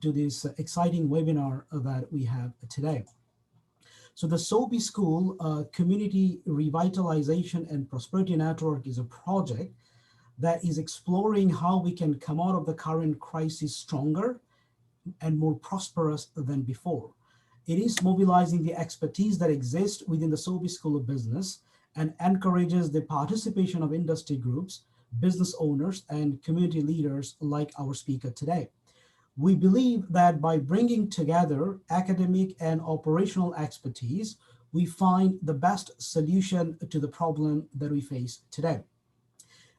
to this exciting webinar that we have today. So the Sobey School Community Revitalization and Prosperity Network is a project that is exploring how we can come out of the current crisis stronger and more prosperous than before. It is mobilizing the expertise that exists within the Sobey School of Business and encourages the participation of industry groups, business owners, and community leaders like our speaker today. We believe that by bringing together academic and operational expertise, we find the best solution to the problem that we face today.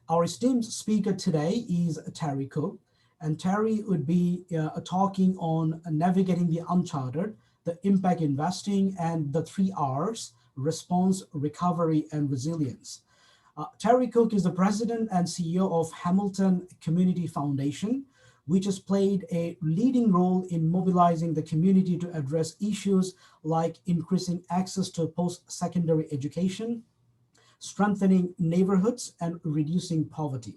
Our esteemed speaker today is Terry Cooke, and Terry would be talking on navigating the uncharted, the impact investing, and the 3 R's: response, recovery, and resilience. Terry Cooke is the president and CEO of Hamilton Community Foundation, which has played a leading role in mobilizing the community to address issues like increasing access to post-secondary education, strengthening neighborhoods, and reducing poverty.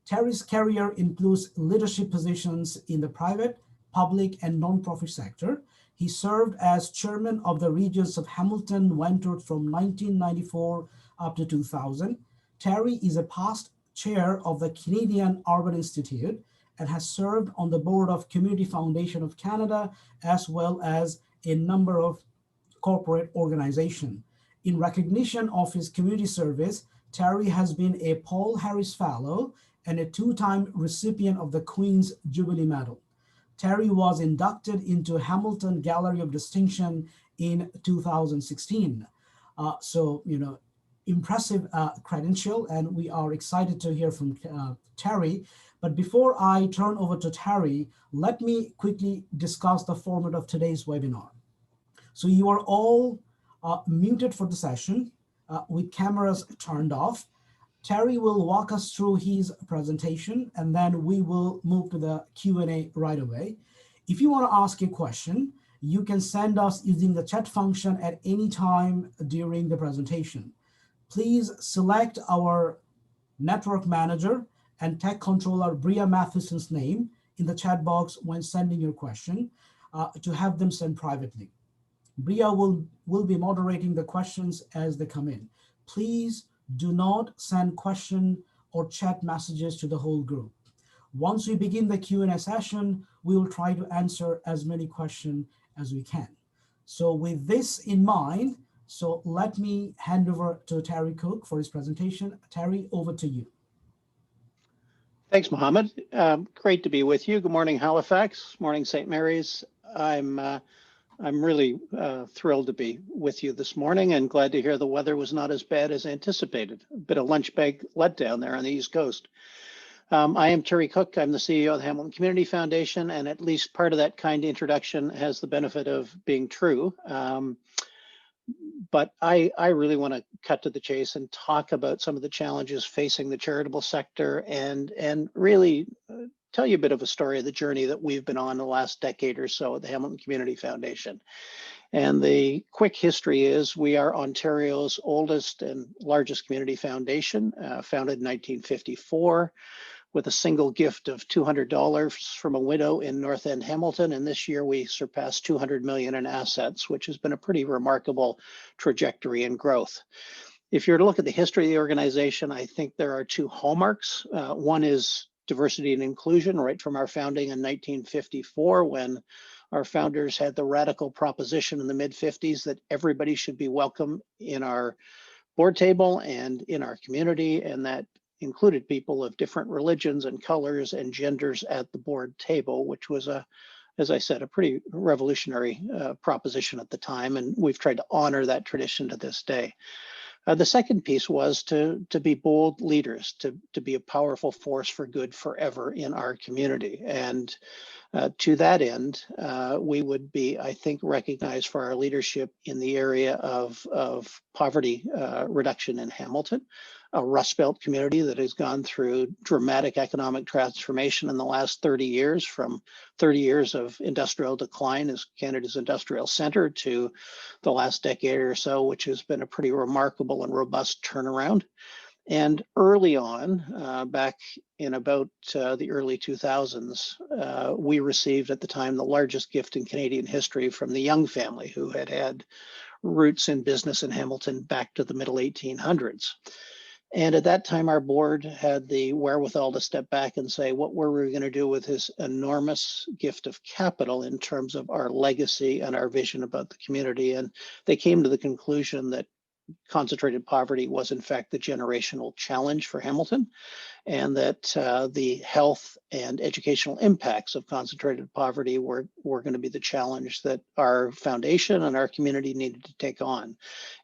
Terry's career includes leadership positions in the private, public, and nonprofit sector. He served as chairman of the Regions of Hamilton-Wentworth from 1994 up to 2000. Terry is a past chair of the Canadian Urban Institute and has served on the board of Community Foundation of Canada, as well as a number of corporate organizations. In recognition of his community service, Terry has been a Paul Harris Fellow and a 2-time recipient of the Queen's Jubilee Medal. Terry was inducted into Hamilton Gallery of Distinction in 2016. Impressive credential, and we are excited to hear from Terry. But before I turn over to Terry, let me quickly discuss the format of today's webinar. So you are all muted for the session with cameras turned off. Terry will walk us through his presentation, and then we will move to the Q&A right away. If you want to ask a question, you can send us using the chat function at any time during the presentation. Please select our network manager and tech controller Bria Matheson's name in the chat box when sending your question to have them sent privately. Bria will be moderating the questions as they come in. Please do not send question or chat messages to the whole group. Once we begin the Q&A session, we will try to answer as many questions as we can. So with this in mind, so let me hand over to Terry Cooke for his presentation. Terry, over to you. Thanks, Mohammed. Great to be with you. Good morning, Halifax. Morning, St. Mary's. I'm really thrilled to be with you this morning and glad to hear the weather was not as bad as anticipated. A bit of lunch bag letdown there on the East Coast. I am Terry Cooke. I'm the CEO of the Hamilton Community Foundation, and at least part of that kind introduction has the benefit of being true. But I really want to cut to the chase and talk about some of the challenges facing the charitable sector and really tell you a bit of a story of the journey that we've been on the last decade or so at the Hamilton Community Foundation. And the quick history is we are Ontario's oldest and largest community foundation, founded in 1954 with a single gift of $200 from a widow in North End Hamilton. And this year we surpassed 200 million in assets, which has been a pretty remarkable trajectory and growth. If you're to look at the history of the organization, I think there are 2 hallmarks. One is diversity and inclusion, right from our founding in 1954, when our founders had the radical proposition in the mid-50s that everybody should be welcome in our board table and in our community, and that included people of different religions and colors and genders at the board table, which was as I said, a pretty revolutionary proposition at the time, and we've tried to honor that tradition to this day. The second piece was to be bold leaders, to be a powerful force for good forever in our community. And to that end, we would be, I think, recognized for our leadership in the area of poverty reduction in Hamilton, a Rust Belt community that has gone through dramatic economic transformation in the last 30 years, from 30 years of industrial decline as Canada's industrial center to the last decade or so, which has been a pretty remarkable and robust turnaround. And early on, back in about the early 2000s, we received at the time the largest gift in Canadian history from the Young family, who had had roots in business in Hamilton back to the middle 1800s. And at that time, our board had the wherewithal to step back and say, what were we going to do with his enormous gift of capital in terms of our legacy and our vision about the community? And they came to the conclusion that concentrated poverty was in fact the generational challenge for Hamilton, and that the health and educational impacts of concentrated poverty were going to be the challenge that our foundation and our community needed to take on.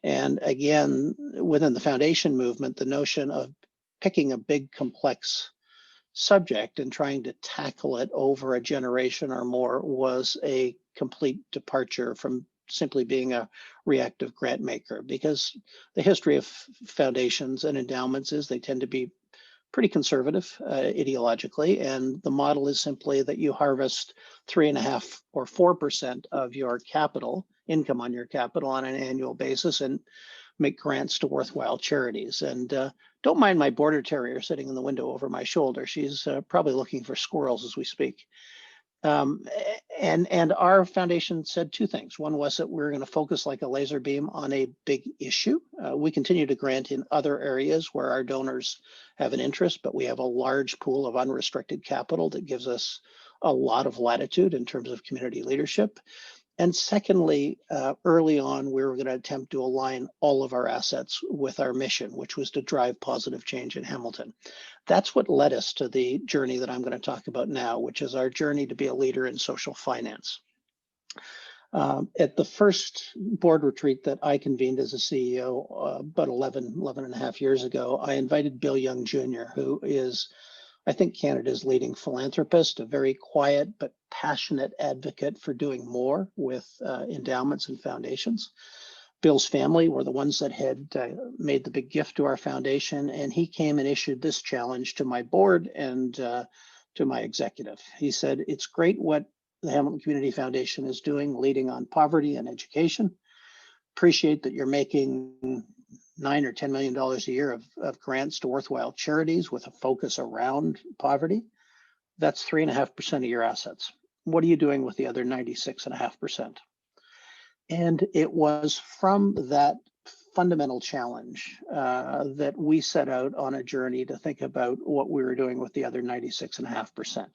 And again, within the foundation movement, the notion of picking a big complex subject and trying to tackle it over a generation or more was a complete departure from simply being a reactive grant maker, because the history of foundations and endowments is they tend to be pretty conservative ideologically, and the model is simply that you harvest 3.5 or 4% of your capital income on your capital on an annual basis and make grants to worthwhile charities. And don't mind my border terrier sitting in the window over my shoulder. She's probably looking for squirrels as we speak. And our foundation said two things. One was that we're going to focus like a laser beam on a big issue. We continue to grant in other areas where our donors have an interest, but we have a large pool of unrestricted capital that gives us a lot of latitude in terms of community leadership. And secondly, early on, we were going to attempt to align all of our assets with our mission, which was to drive positive change in Hamilton. That's what led us to the journey that I'm going to talk about now, which is our journey to be a leader in social finance. At the first board retreat that I convened as a CEO about 11 and a half years ago, I invited Bill Young Jr., who is, I think, Canada's leading philanthropist, a very quiet but passionate advocate for doing more with endowments and foundations. Bill's family were the ones that had made the big gift to our foundation, and he came and issued this challenge to my board and to my executive. He said, it's great what the Hamilton Community Foundation is doing, leading on poverty and education. Appreciate that you're making $9 or $10 million a year of grants to worthwhile charities with a focus around poverty. That's 3.5% of your assets. What are you doing with the other 96.5%? And it was from that fundamental challenge that we set out on a journey to think about what we were doing with the other 96.5%.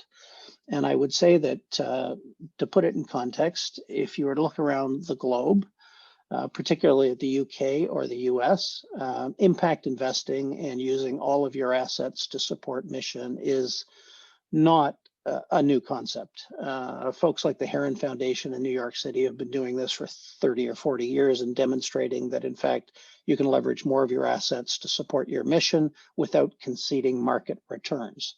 And I would say that to put it in context, if you were to look around the globe, particularly at the UK or the US, impact investing and using all of your assets to support mission is not a new concept. Folks like the Heron Foundation in New York City have been doing this for 30 or 40 years and demonstrating that, in fact, you can leverage more of your assets to support your mission without conceding market returns.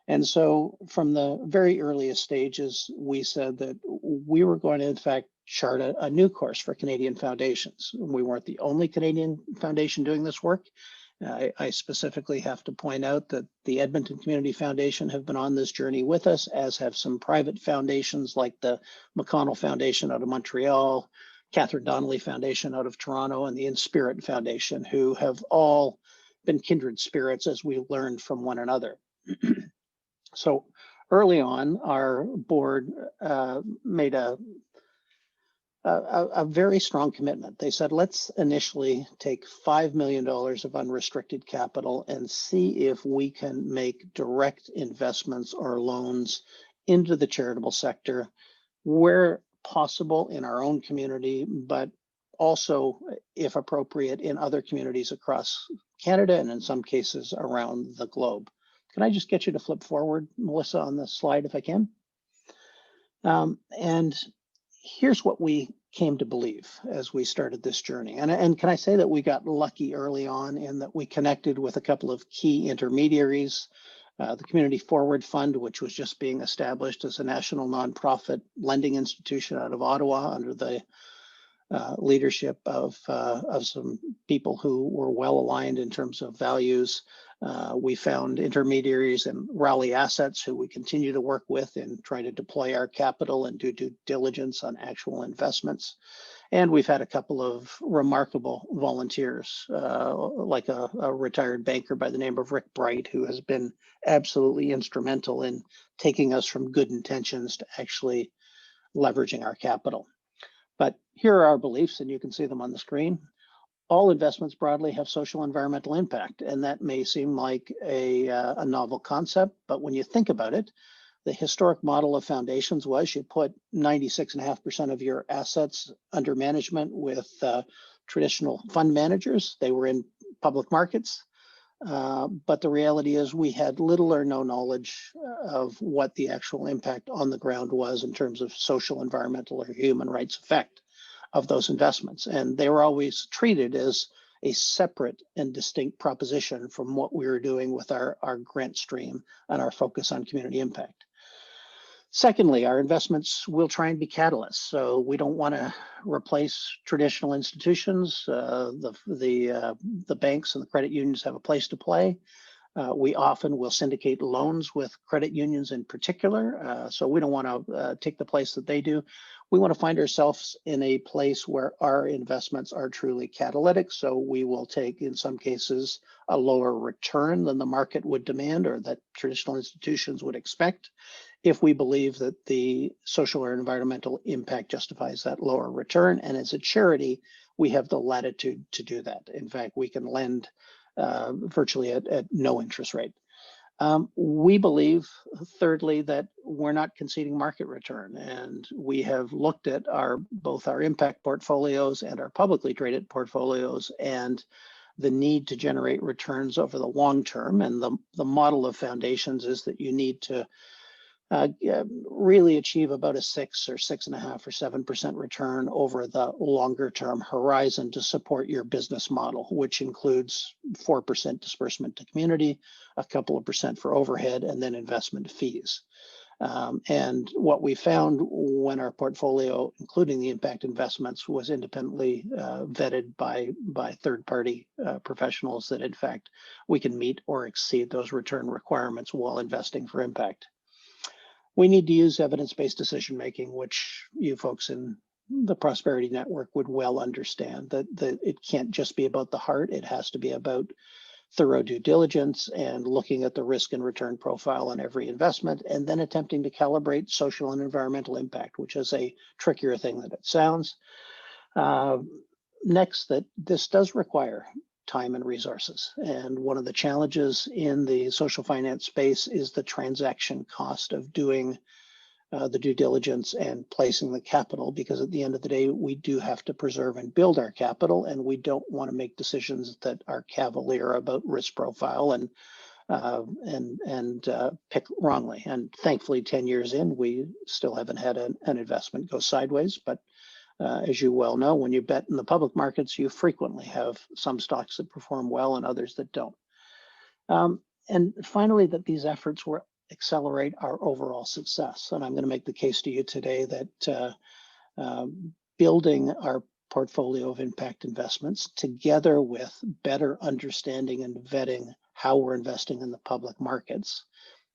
And so from the very earliest stages, we said that we were going to, in fact, chart a new course for Canadian foundations. We weren't the only Canadian foundation doing this work. I specifically have to point out that the Edmonton Community Foundation have been on this journey with us, as have some private foundations like the McConnell Foundation out of Montreal, Catherine Donnelly Foundation out of Toronto, and the In Spirit Foundation, who have all been kindred spirits as we learned from one another. So early on, our board made a very strong commitment. They said, let's initially take $5 million of unrestricted capital and see if we can make direct investments or loans into the charitable sector where possible in our own community, but also, if appropriate, in other communities across Canada and in some cases around the globe. Can I just get you to flip forward, Melissa, on the slide if I can? And here's what we came to believe as we started this journey. And can I say that we got lucky early on in that we connected with a couple of key intermediaries, the Community Forward Fund, which was just being established as a national nonprofit lending institution out of Ottawa under the leadership of some people who were well aligned in terms of values. We found intermediaries and Raleigh Assets who we continue to work with in trying to deploy our capital and do due diligence on actual investments. And we've had a couple of remarkable volunteers, like a retired banker by the name of Rick Bright, who has been absolutely instrumental in taking us from good intentions to actually leveraging our capital. But here are our beliefs, and you can see them on the screen. All investments broadly have social environmental impact, and that may seem like a novel concept, but when you think about it, the historic model of foundations was you put 96.5% of your assets under management with traditional fund managers. They were in public markets, but the reality is we had little or no knowledge of what the actual impact on the ground was in terms of social, environmental, or human rights effect of those investments. And they were always treated as a separate and distinct proposition from what we were doing with our grant stream and our focus on community impact. Secondly, our investments will try and be catalysts. So we don't want to replace traditional institutions. The banks and the credit unions have a place to play. We often will syndicate loans with credit unions in particular. So we don't want to take the place that they do. We want to find ourselves in a place where our investments are truly catalytic. So we will take, in some cases, a lower return than the market would demand or that traditional institutions would expect, if we believe that the social or environmental impact justifies that lower return. And as a charity, we have the latitude to do that. In fact, we can lend virtually at no interest rate. We believe, thirdly, that we're not conceding market return, and we have looked at both our impact portfolios and our publicly traded portfolios and the need to generate returns over the long term. And the model of foundations is that you need to really achieve about a 6 or 6.5 or 7% return over the longer term horizon to support your business model, which includes 4% disbursement to community, a couple of percent for overhead, and then investment fees. And what we found when our portfolio, including the impact investments, was independently vetted by third-party professionals, that in fact we can meet or exceed those return requirements while investing for impact. We need to use evidence-based decision-making, which you folks in the Prosperity Network would well understand, that it can't just be about the heart. It has to be about thorough due diligence and looking at the risk and return profile on every investment, and then attempting to calibrate social and environmental impact, which is a trickier thing than it sounds. Next, that this does require time and resources. And one of the challenges in the social finance space is the transaction cost of doing the due diligence and placing the capital, because at the end of the day, we do have to preserve and build our capital, and we don't want to make decisions that are cavalier about risk profile and pick wrongly. And thankfully, 10 years in, we still haven't had an investment go sideways, but as you well know, when you bet in the public markets, you frequently have some stocks that perform well and others that don't. And finally, that these efforts will accelerate our overall success. And I'm going to make the case to you today that building our portfolio of impact investments together with better understanding and vetting how we're investing in the public markets,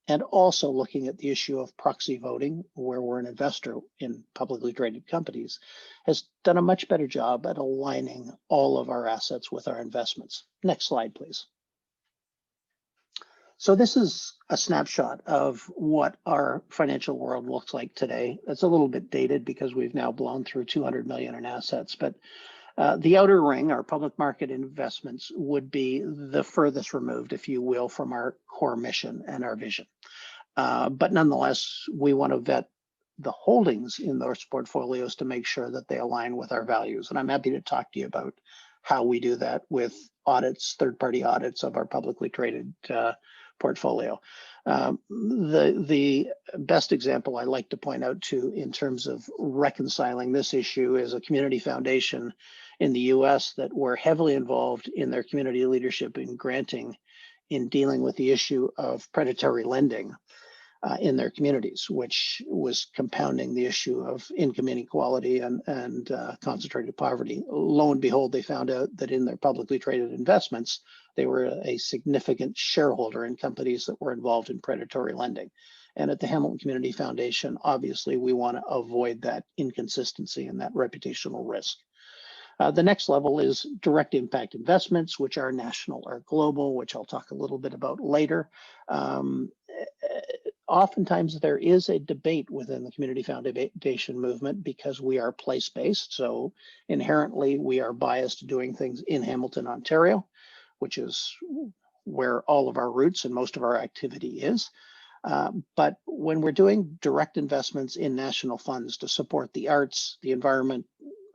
and also looking at the issue of proxy voting, where we're an investor in publicly traded companies, has done a much better job at aligning all of our assets with our investments. Next slide, please. So this is a snapshot of what our financial world looks like today. It's a little bit dated because we've now blown through 200 million in assets, but the outer ring, our public market investments, would be the furthest removed, if you will, from our core mission and our vision. But nonetheless, we want to vet the holdings in those portfolios to make sure that they align with our values. And I'm happy to talk to you about how we do that with audits, third-party audits of our publicly traded portfolio. The best example I like to point out to in terms of reconciling this issue is a community foundation in the US that were heavily involved in their community leadership in granting in dealing with the issue of predatory lending. in their communities, which was compounding the issue of income inequality and concentrated poverty. Lo and behold, they found out that in their publicly traded investments, they were a significant shareholder in companies that were involved in predatory lending. And at the Hamilton Community Foundation, obviously, we want to avoid that inconsistency and that reputational risk. The next level is direct impact investments, which are national or global, which I'll talk a little bit about later. Oftentimes there is a debate within the community foundation movement because we are place-based. So inherently we are biased to doing things in Hamilton, Ontario, which is where all of our roots and most of our activity is. But when we're doing direct investments in national funds to support the arts, the environment,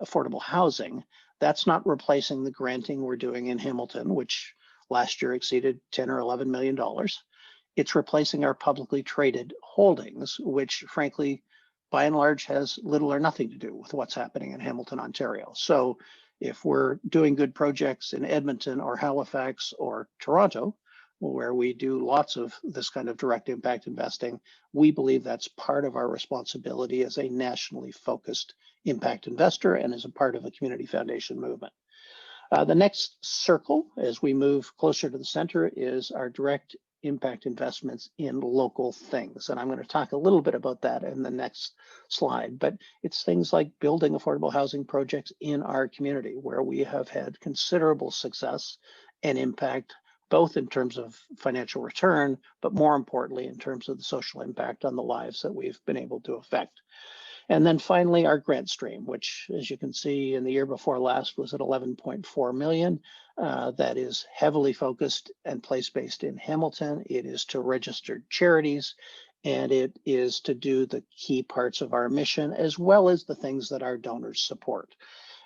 affordable housing, that's not replacing the granting we're doing in Hamilton, which last year exceeded $10 or $11 million. It's replacing our publicly traded holdings, which frankly, by and large, has little or nothing to do with what's happening in Hamilton, Ontario. So if we're doing good projects in Edmonton or Halifax or Toronto, where we do lots of this kind of direct impact investing, we believe that's part of our responsibility as a nationally focused impact investor and as a part of a community foundation movement. The next circle, as we move closer to the center, is our direct impact investments in local things. And I'm going to talk a little bit about that in the next slide, but it's things like building affordable housing projects in our community where we have had considerable success and impact, both in terms of financial return, but more importantly, in terms of the social impact on the lives that we've been able to affect. And then finally, our grant stream, which, as you can see, in the year before last was at 11.4 million. That is heavily focused and place-based in Hamilton. It is to registered charities, and it is to do the key parts of our mission, as well as the things that our donors support.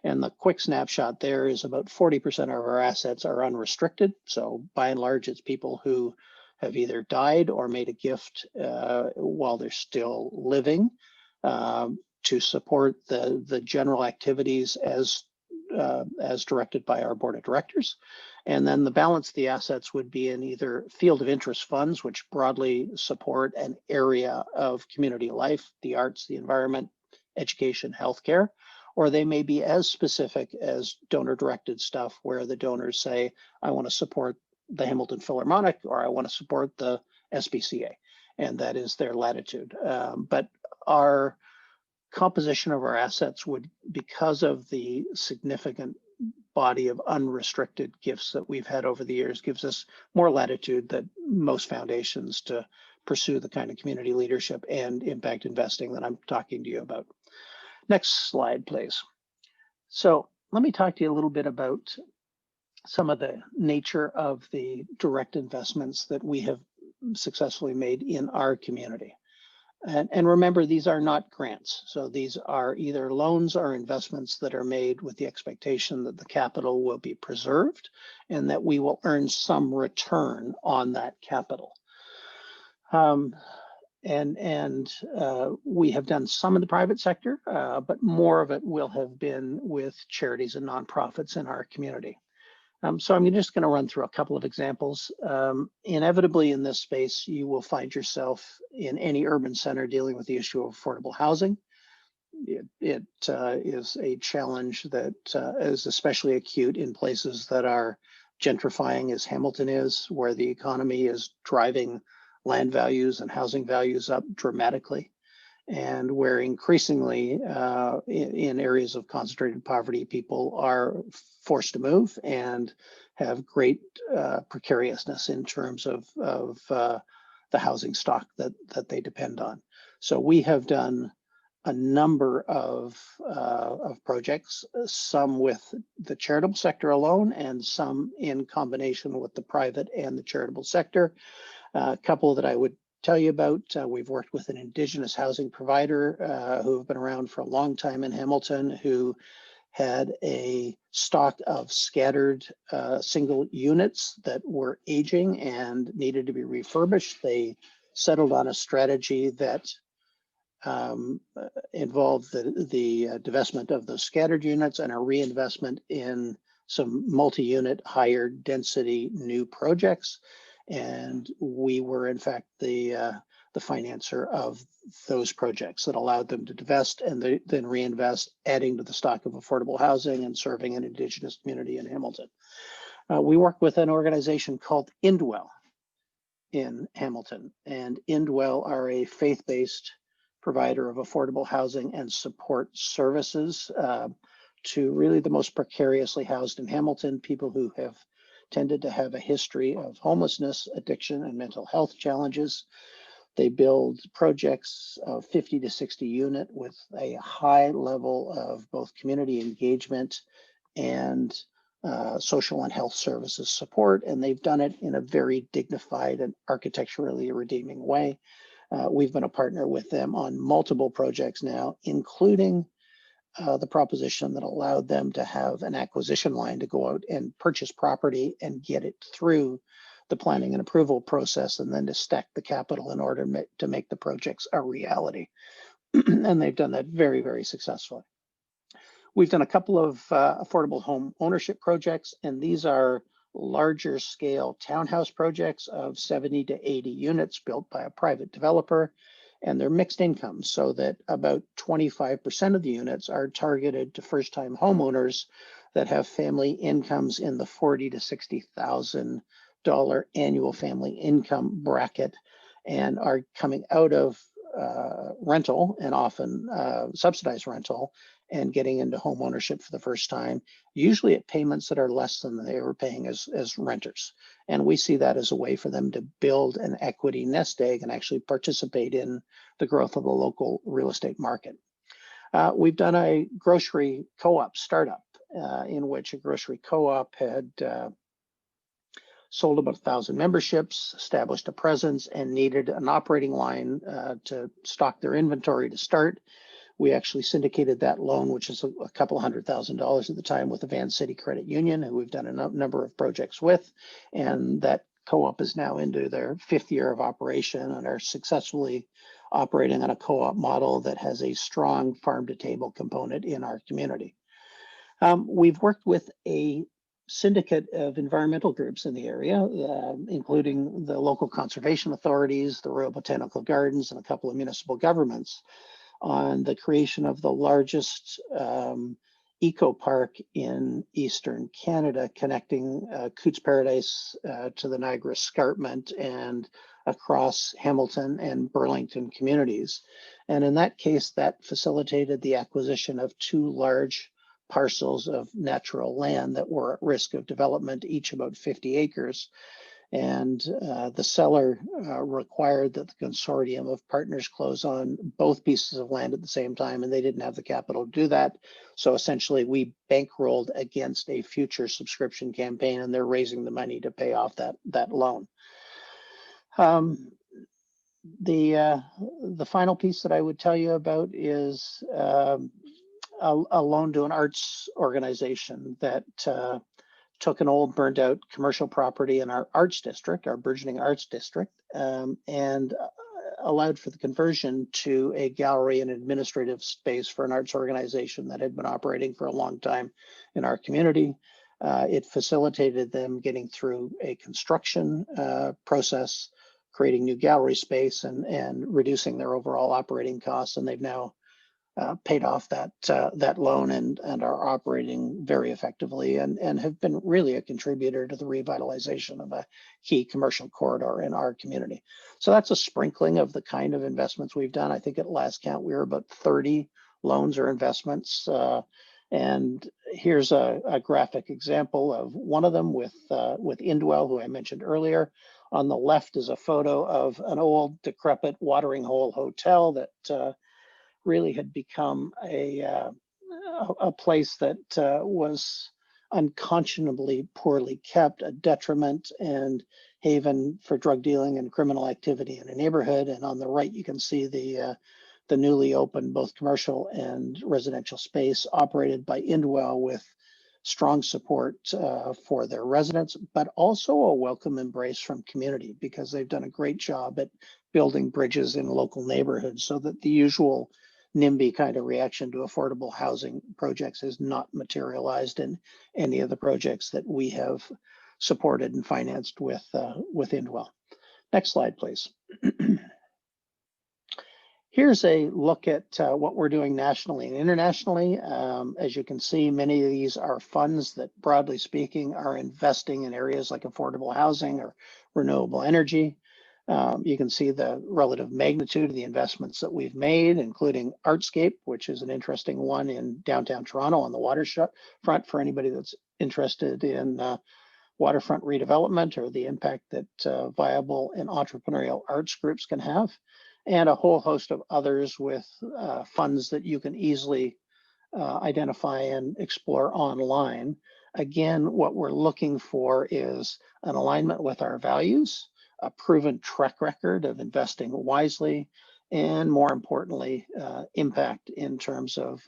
And the quick snapshot there is about 40% of our assets are unrestricted. So by and large, it's people who have either died or made a gift while they're still living to support the general activities as directed by our board of directors. And then the balance of the assets would be in either field of interest funds, which broadly support an area of community life, the arts, the environment, education, healthcare, or they may be as specific as donor-directed stuff where the donors say, I want to support the Hamilton Philharmonic, or I want to support the SPCA, and that is their latitude. But our composition of our assets would, because of the significant body of unrestricted gifts that we've had over the years, gives us more latitude than most foundations to pursue the kind of community leadership and impact investing that I'm talking to you about. Next slide, please. So let me talk to you a little bit about some of the nature of the direct investments that we have successfully made in our community. And remember, these are not grants. So these are either loans or investments that are made with the expectation that the capital will be preserved and that we will earn some return on that capital. We have done some in the private sector, but more of it will have been with charities and nonprofits in our community. So I'm just going to run through a couple of examples. Inevitably in this space, you will find yourself in any urban center dealing with the issue of affordable housing. It is a challenge that is especially acute in places that are gentrifying as Hamilton is, where the economy is driving land values and housing values up dramatically, and where increasingly in areas of concentrated poverty, people are forced to move and have great precariousness in terms of the housing stock that they depend on. So we have done a number of projects, some with the charitable sector alone and some in combination with the private and the charitable sector. A couple that I would tell you about, we've worked with an Indigenous housing provider who have been around for a long time in Hamilton, who had a stock of scattered single units that were aging and needed to be refurbished. They settled on a strategy that involved the divestment of those scattered units and a reinvestment in some multi-unit, higher density new projects. And we were, in fact, the the financer of those projects that allowed them to divest and then reinvest, adding to the stock of affordable housing and serving an Indigenous community in Hamilton. We work with an organization called Indwell in Hamilton, and Indwell are a faith-based provider of affordable housing and support services to really the most precariously housed in Hamilton, people who have tended to have a history of homelessness, addiction, and mental health challenges. They build projects of 50 to 60 unit with a high level of both community engagement and social and health services support, and they've done it in a very dignified and architecturally redeeming way. We've been a partner with them on multiple projects now, including the proposition that allowed them to have an acquisition line to go out and purchase property and get it through the planning and approval process, and then to stack the capital in order to make the projects a reality. And they've done that very, very successfully. We've done a couple of affordable home ownership projects, and these are larger scale townhouse projects of 70 to 80 units built by a private developer, and they're mixed income, so that about 25% of the units are targeted to first-time homeowners that have family incomes in the $40,000 to $60,000 annual family income bracket, and are coming out of rental, and often subsidized rental, and getting into home ownership for the first time, usually at payments that are less than they were paying as renters. And we see that as a way for them to build an equity nest egg and actually participate in the growth of the local real estate market. We've done a grocery co-op startup in which a grocery co-op had sold about 1,000 memberships, established a presence, and needed an operating line to stock their inventory to start. We actually syndicated that loan, which is a couple $100,000 at the time, with the Van City Credit Union, who we've done a number of projects with. And that co-op is now into their 5th year of operation and are successfully operating on a co-op model that has a strong farm-to-table component in our community. We've worked with a syndicate of environmental groups in the area, including the local conservation authorities, the Royal Botanical Gardens, and a couple of municipal governments, on the creation of the largest eco park in Eastern Canada, connecting Cootes Paradise to the Niagara Escarpment and across Hamilton and Burlington communities. And in that case, that facilitated the acquisition of 2 large parcels of natural land that were at risk of development, each about 50 acres. And the seller required that the consortium of partners close on both pieces of land at the same time, and they didn't have the capital to do that. So essentially, we bankrolled against a future subscription campaign, and they're raising the money to pay off that loan. The final piece that I would tell you about is a loan to an arts organization that took an old burned out commercial property in our arts district, our burgeoning arts district, and allowed for the conversion to a gallery and administrative space for an arts organization that had been operating for a long time in our community. It facilitated them getting through a construction process, creating new gallery space, and reducing their overall operating costs. And they've now paid off that loan and are operating very effectively, and have been really a contributor to the revitalization of a key commercial corridor in our community. So that's a sprinkling of the kind of investments we've done. I think at last count, we were about 30 loans or investments. And here's a graphic example of one of them with Indwell, who I mentioned earlier. On the left is a photo of an old decrepit watering hole hotel that really had become a place that was unconscionably poorly kept, a detriment and haven for drug dealing and criminal activity in a neighborhood. And on the right, you can see the newly opened both commercial and residential space operated by Indwell, with strong support for their residents, but also a welcome embrace from community, because they've done a great job at building bridges in local neighborhoods so that the usual NIMBY kind of reaction to affordable housing projects has not materialized in any of the projects that we have supported and financed with Indwell. Next slide, please. Here's a look at what we're doing nationally and internationally. As you can see, many of these are funds that, broadly speaking, are investing in areas like affordable housing or renewable energy. You can see the relative magnitude of the investments that we've made, including Artscape, which is an interesting one in downtown Toronto on the waterfront for anybody that's interested in waterfront redevelopment or the impact that viable and entrepreneurial arts groups can have, and a whole host of others with funds that you can easily identify and explore online. Again, what we're looking for is an alignment with our values, a proven track record of investing wisely, and more importantly, impact in terms of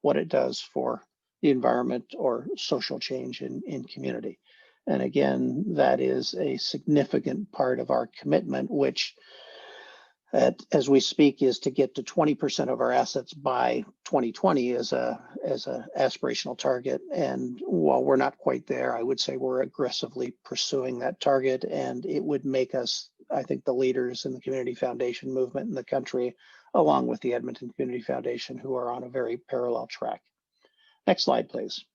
what it does for the environment or social change in community. And again, that is a significant part of our commitment, which as we speak is to get to 20% of our assets by 2020 as a aspirational target. And while we're not quite there, I would say we're aggressively pursuing that target, and it would make us, I think, the leaders in the community foundation movement in the country, along with the Edmonton Community Foundation, who are on a very parallel track. Next slide, please.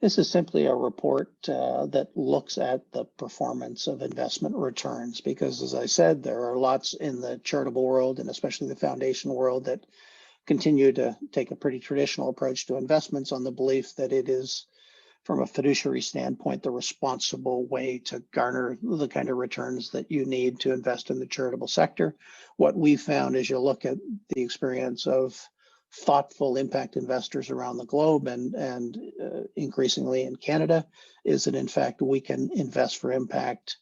This is simply a report that looks at the performance of investment returns, because as I said, there are lots in the charitable world and especially the foundation world that continue to take a pretty traditional approach to investments on the belief that it is, from a fiduciary standpoint, the responsible way to garner the kind of returns that you need to invest in the charitable sector. What we found as you look at the experience of thoughtful impact investors around the globe and increasingly in Canada is that in fact we can invest for impact.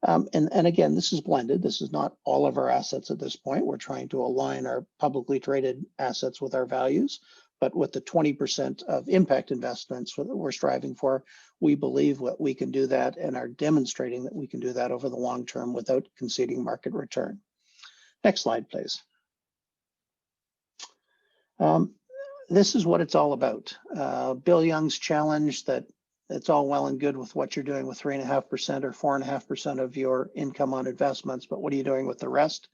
And again, this is blended. This is not all of our assets at this point. We're trying to align our publicly traded assets with our values, but with the 20% of impact investments that we're striving for, we believe that we can do that and are demonstrating that we can do that over the long term without conceding market return. Next slide, please. This is what it's all about. Bill Young's challenge that it's all well and good with what you're doing with 3.5% or 4.5% of your income on investments, but what are you doing with the rest?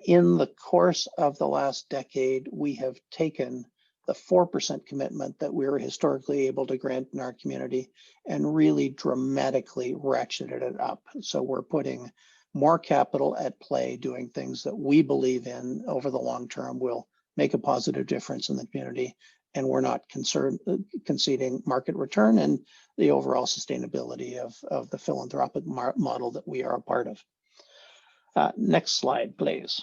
In the course of the last decade, we have taken the 4% commitment that we were historically able to grant in our community and really dramatically ratcheted it up. So we're putting more capital at play, doing things that we believe in over the long term will make a positive difference in the community, and we're not conceding market return and the overall sustainability of the philanthropic model that we are a part of. Next slide, please.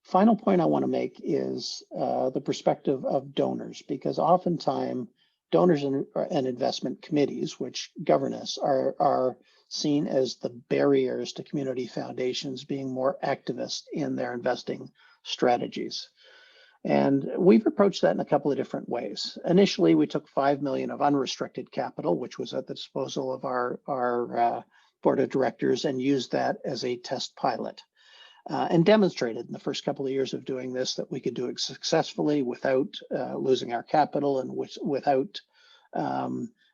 Final point I want to make is the perspective of donors, because oftentimes donors and investment committees, which govern us, are seen as the barriers to community foundations being more activist in their investing strategies. And we've approached that in a couple of different ways. Initially, we took $5 million of unrestricted capital, which was at the disposal of our board of directors, and used that as a test pilot. And demonstrated in the first couple of years of doing this that we could do it successfully without losing our capital and without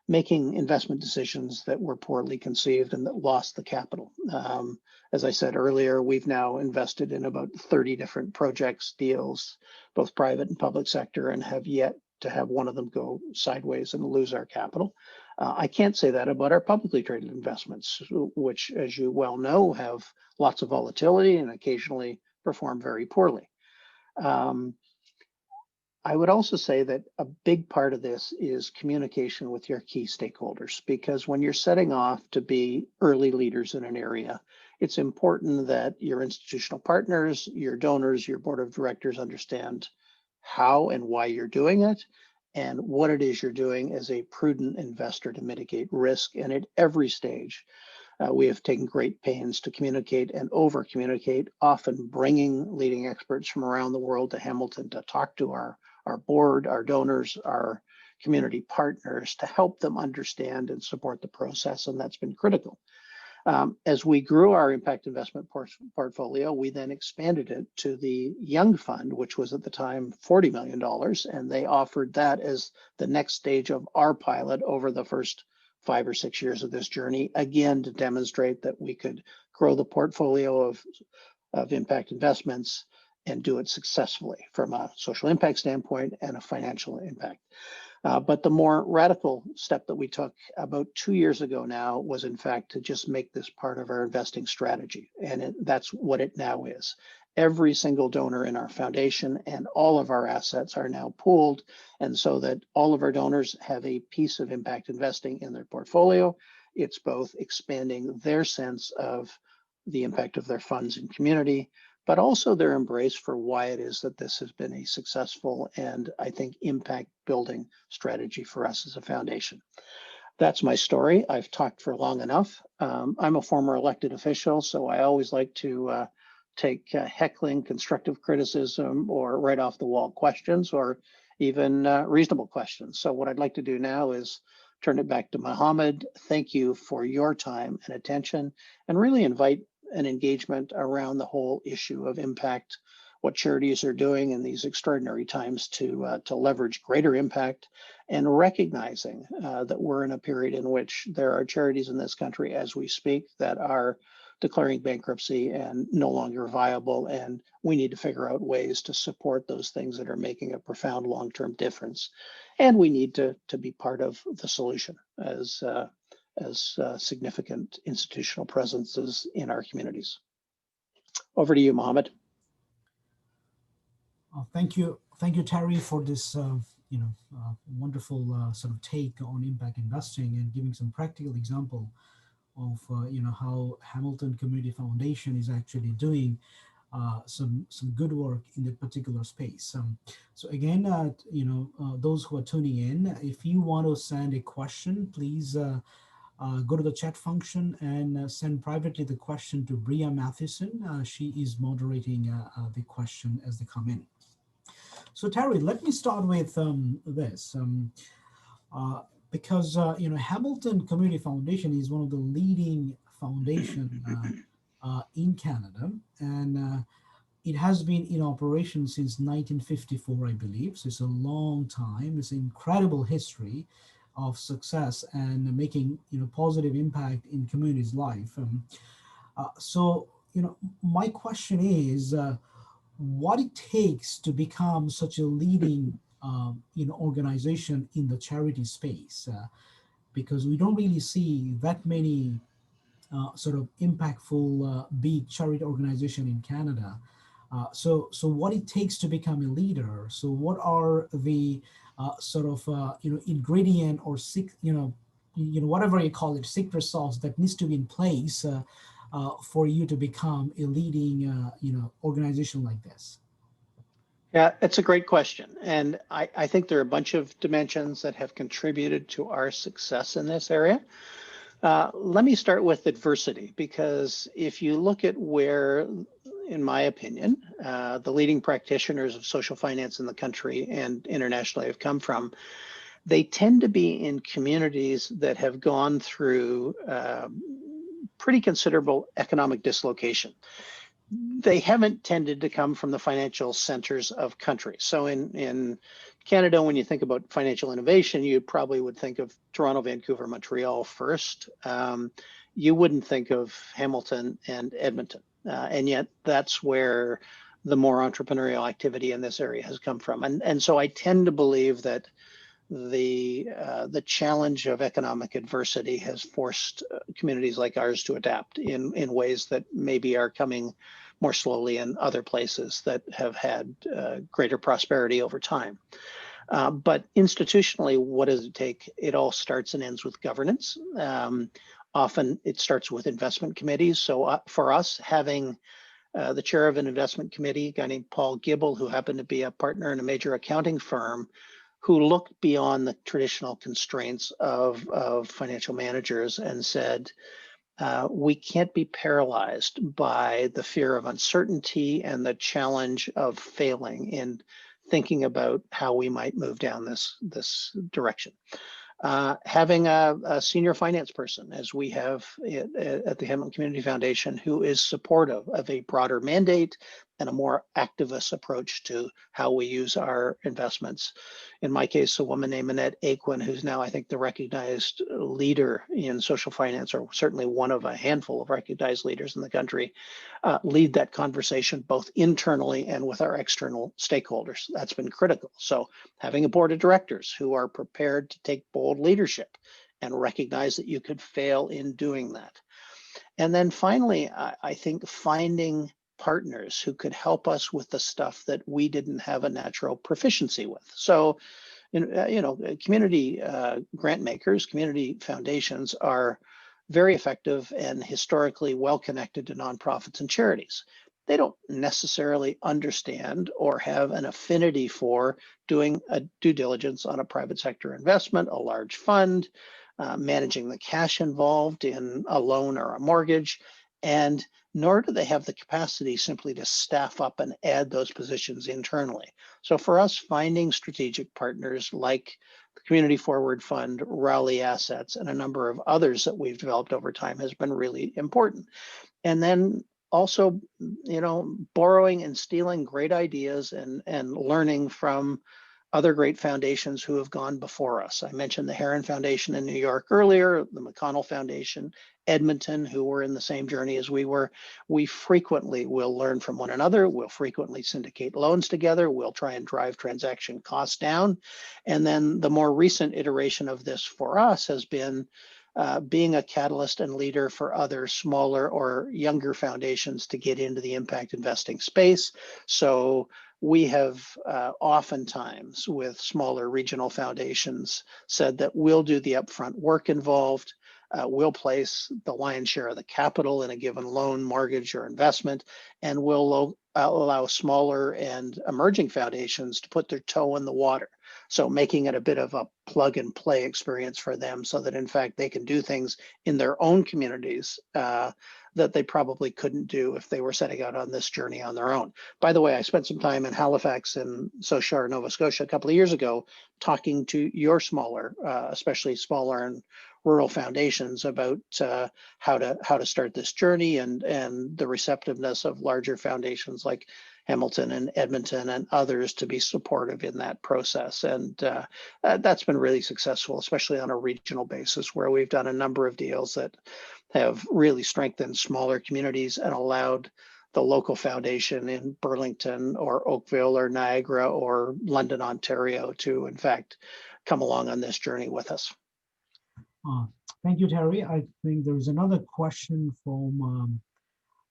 making investment decisions that were poorly conceived and that lost the capital. As I said earlier, we've now invested in about 30 different projects, deals, both private and public sector, and have yet to have one of them go sideways and lose our capital. I can't say that about our publicly traded investments, which, as you well know, have lots of volatility and occasionally perform very poorly. I would also say that a big part of this is communication with your key stakeholders, because when you're setting off to be early leaders in an area, it's important that your institutional partners, your donors, your board of directors understand how and why you're doing it and what it is you're doing as a prudent investor to mitigate risk. And at every stage, we have taken great pains to communicate and over communicate, often bringing leading experts from around the world to Hamilton to talk to our board, our donors, our community partners, to help them understand and support the process. And that's been critical. As we grew our impact investment portfolio, we then expanded it to the Young Fund, which was at the time $40 million. And they offered that as the next stage of our pilot over the first 5 or 6 years of this journey, again, to demonstrate that we could grow the portfolio of impact investments and do it successfully from a social impact standpoint and a financial impact. But the more radical step that we took about 2 years ago now was, in fact, to just make this part of our investing strategy. And that's what it now is. Every single donor in our foundation and all of our assets are now pooled. And so that all of our donors have a piece of impact investing in their portfolio. It's both expanding their sense of the impact of their funds in community, but also their embrace for why it is that this has been a successful and, I think, impact building strategy for us as a foundation. That's my story. I've talked for long enough. I'm a former elected official, so I always like to take heckling, constructive criticism, or right off the wall questions, or even reasonable questions. So what I'd like to do now is turn it back to Mohammad. Thank you for your time and attention, and really invite an engagement around the whole issue of impact, what charities are doing in these extraordinary times to leverage greater impact, and recognizing that we're in a period in which there are charities in this country as we speak that are declaring bankruptcy and no longer viable, and we need to figure out ways to support those things that are making a profound long-term difference. And we need to be part of the solution as significant institutional presences in our communities. Over to you, Mohammad. Thank you, Terry, for this wonderful sort of take on impact investing and giving some practical example of how Hamilton Community Foundation is actually doing some good work in that particular space. So again, those who are tuning in, if you want to send a question, please go to the chat function and send privately the question to Bria Matheson. She is moderating the question as they come in. So Terry, let me start with this. Because Hamilton Community Foundation is one of the leading foundation in Canada, and it has been in operation since 1954, I believe. So it's a long time. It's an incredible history of success and making positive impact in communities' life. So my question is, what it takes to become such a leading organization in the charity space, because we don't really see that many sort of impactful big charity organization in Canada. So what it takes to become a leader? So what are the sort of ingredient or whatever you call it, secret sauce that needs to be in place for you to become a leading organization like this? Yeah, it's a great question. And I think there are a bunch of dimensions that have contributed to our success in this area. Let me start with adversity, because if you look at where, in my opinion, the leading practitioners of social finance in the country and internationally have come from, they tend to be in communities that have gone through pretty considerable economic dislocation. They haven't tended to come from the financial centers of countries. So in Canada, when you think about financial innovation, you probably would think of Toronto, Vancouver, Montreal first. You wouldn't think of Hamilton and Edmonton. And yet that's where the more entrepreneurial activity in this area has come from. And so I tend to believe that the challenge of economic adversity has forced communities like ours to adapt in ways that maybe are coming more slowly in other places that have had greater prosperity over time. But institutionally, what does it take? It all starts and ends with governance. Often it starts with investment committees. So for us, having the chair of an investment committee, a guy named Paul Gibble, who happened to be a partner in a major accounting firm, who looked beyond the traditional constraints of financial managers and said, we can't be paralyzed by the fear of uncertainty and the challenge of failing in thinking about how we might move down this direction. Having a senior finance person, as we have at the Hamilton Community Foundation, who is supportive of a broader mandate, and a more activist approach to how we use our investments. In my case, a woman named Annette Aquin, who's now, I think, the recognized leader in social finance, or certainly one of a handful of recognized leaders in the country, lead that conversation both internally and with our external stakeholders. That's been critical. So having a board of directors who are prepared to take bold leadership and recognize that you could fail in doing that. And then finally, I think finding partners who could help us with the stuff that we didn't have a natural proficiency with. So, community grant makers, community foundations are very effective and historically well connected to nonprofits and charities. They don't necessarily understand or have an affinity for doing a due diligence on a private sector investment, a large fund, managing the cash involved in a loan or a mortgage, and nor do they have the capacity simply to staff up and add those positions internally. So for us, finding strategic partners like the Community Forward Fund, Raleigh Assets, and a number of others that we've developed over time has been really important. And then also, borrowing and stealing great ideas and learning from other great foundations who have gone before us. I mentioned the Heron Foundation in New York earlier, the McConnell Foundation, Edmonton, who were in the same journey as we were. We frequently will learn from one another. We'll frequently syndicate loans together. We'll try and drive transaction costs down. And then the more recent iteration of this for us has been being a catalyst and leader for other smaller or younger foundations to get into the impact investing space. So we have oftentimes with smaller regional foundations said that we'll do the upfront work involved. We'll place the lion's share of the capital in a given loan, mortgage, or investment, and we'll allow smaller and emerging foundations to put their toe in the water. So making it a bit of a plug and play experience for them so that in fact they can do things in their own communities that they probably couldn't do if they were setting out on this journey on their own. By the way, I spent some time in Halifax and Sauchard, Nova Scotia a couple of years ago talking to your smaller, especially smaller and rural foundations about how to start this journey and the receptiveness of larger foundations like Hamilton and Edmonton and others to be supportive in that process. And that's been really successful, especially on a regional basis where we've done a number of deals that have really strengthened smaller communities and allowed the local foundation in Burlington or Oakville or Niagara or London, Ontario to in fact come along on this journey with us. Thank you, Terry. I think there is another question from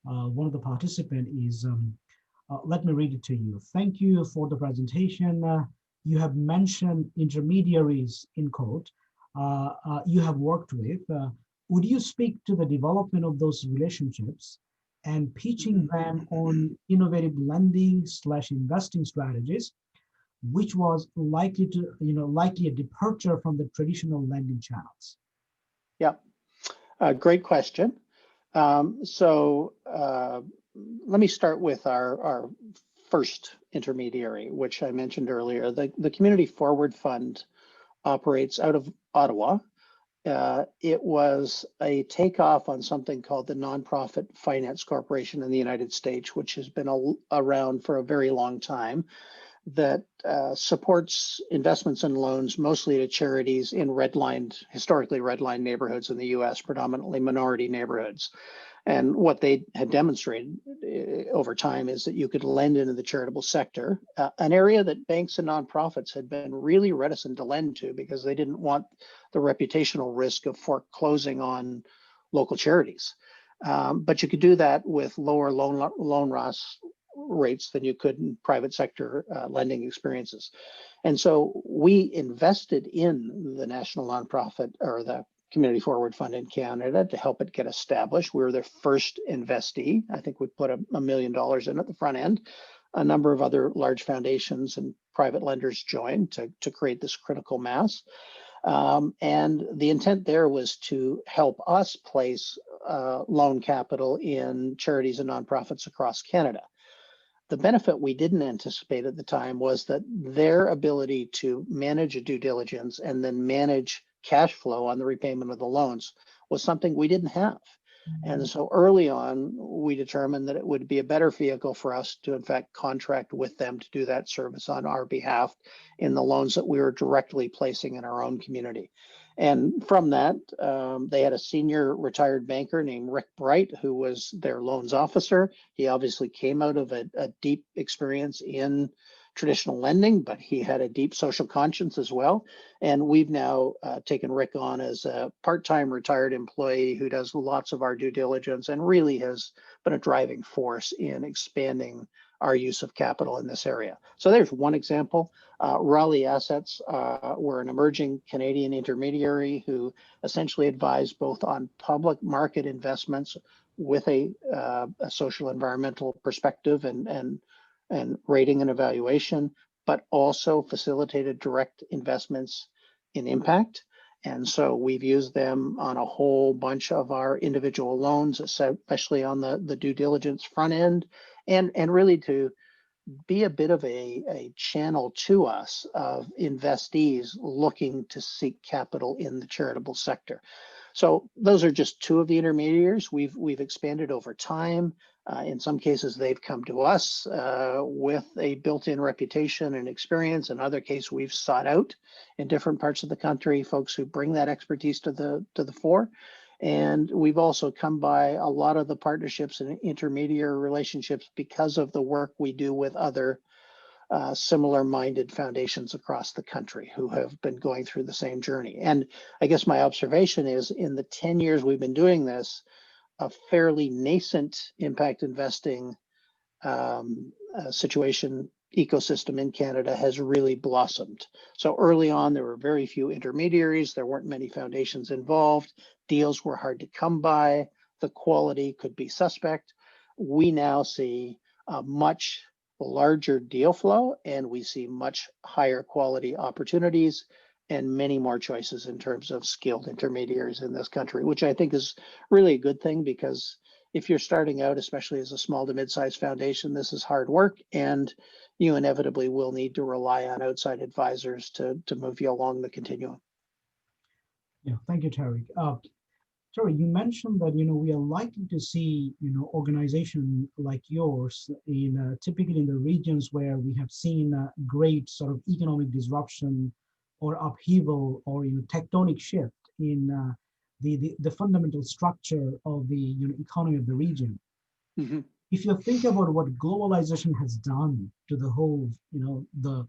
one of the participants is, let me read it to you. Thank you for the presentation. You have mentioned intermediaries in quote you have worked with. Would you speak to the development of those relationships and pitching them on innovative lending / investing strategies, which was likely a departure from the traditional lending channels? Yeah, great question. So let me start with our first intermediary, which I mentioned earlier. The Community Forward Fund operates out of Ottawa. It was a takeoff on something called the Nonprofit Finance Corporation in the United States, which has been around for a very long time, that supports investments and loans mostly to charities in historically redlined neighborhoods in the US, predominantly minority neighborhoods. And what they had demonstrated over time is that you could lend into the charitable sector, an area that banks and nonprofits had been really reticent to lend to because they didn't want the reputational risk of foreclosing on local charities. But you could do that with lower loan loss rates than you could in private sector lending experiences. And so we invested in the national nonprofit or the Community Forward Fund in Canada to help it get established. We were their first investee. I think we put $1 million in at the front end. A number of other large foundations and private lenders joined to create this critical mass. And the intent there was to help us place loan capital in charities and nonprofits across Canada. The benefit we didn't anticipate at the time was that their ability to manage a due diligence and then manage cash flow on the repayment of the loans was something we didn't have. And so early on, we determined that it would be a better vehicle for us to, in fact, contract with them to do that service on our behalf in the loans that we were directly placing in our own community. And from that, they had a senior retired banker named Rick Bright, who was their loans officer. He obviously came out of a deep experience in traditional lending, but he had a deep social conscience as well. And we've now taken Rick on as a part-time retired employee who does lots of our due diligence and really has been a driving force in expanding our use of capital in this area. So there's one example. Raleigh Assets were an emerging Canadian intermediary who essentially advised both on public market investments with a social environmental perspective and rating and evaluation, but also facilitated direct investments in impact. And so we've used them on a whole bunch of our individual loans, especially on the due diligence front end, and really to be a bit of a channel to us of investees looking to seek capital in the charitable sector. So those are just two of the intermediaries. We've expanded over time. In some cases, they've come to us with a built-in reputation and experience. In other cases, we've sought out in different parts of the country folks who bring that expertise to the fore. And we've also come by a lot of the partnerships and intermediary relationships because of the work we do with other similar-minded foundations across the country who have been going through the same journey. And I guess my observation is in the 10 years we've been doing this, a fairly nascent impact investing situation ecosystem in Canada has really blossomed. So early on, there were very few intermediaries. There weren't many foundations involved. Deals were hard to come by. The quality could be suspect. We now see a much larger deal flow, and we see much higher quality opportunities and many more choices in terms of skilled intermediaries in this country, which I think is really a good thing, because if you're starting out, especially as a small to mid-sized foundation, this is hard work, and you inevitably will need to rely on outside advisors to move you along the continuum. Yeah, thank you, Terry. Terry, you mentioned that we are likely to see organization like yours in typically in the regions where we have seen great sort of economic disruption or upheaval or tectonic shift in the fundamental structure of the economy of the region. Mm-hmm. If you think about what globalization has done to the whole, the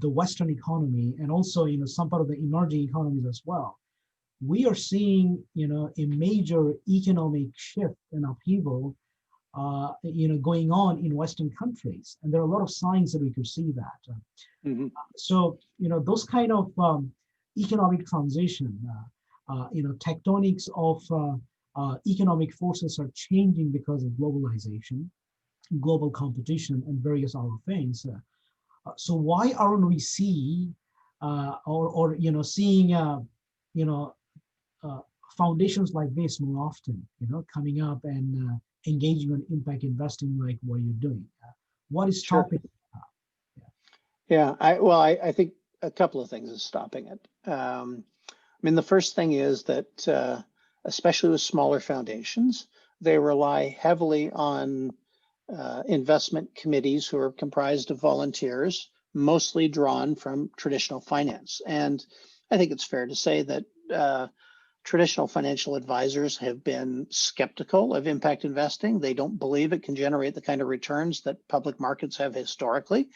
Western economy, and also some part of the emerging economies as well, we are seeing a major economic shift and upheaval going on in Western countries, and there are a lot of signs that we could see that. Mm-hmm. So those kind of economic transition, tectonics of economic forces are changing because of globalization, global competition, and various other things. So why aren't we seeing foundations like this more often, coming up and engaging on impact investing like what you're doing? What is stopping? Yeah, I think a couple of things is stopping it. The first thing is that, especially with smaller foundations, they rely heavily on investment committees who are comprised of volunteers, mostly drawn from traditional finance. And I think it's fair to say that traditional financial advisors have been skeptical of impact investing. They don't believe it can generate the kind of returns that public markets have historically,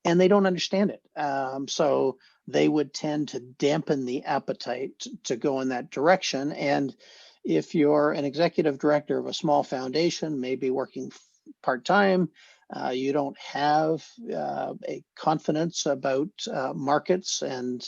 and they don't understand it. So they would tend to dampen the appetite to go in that direction. And if you're an executive director of a small foundation, maybe working part-time, you don't have a confidence about markets and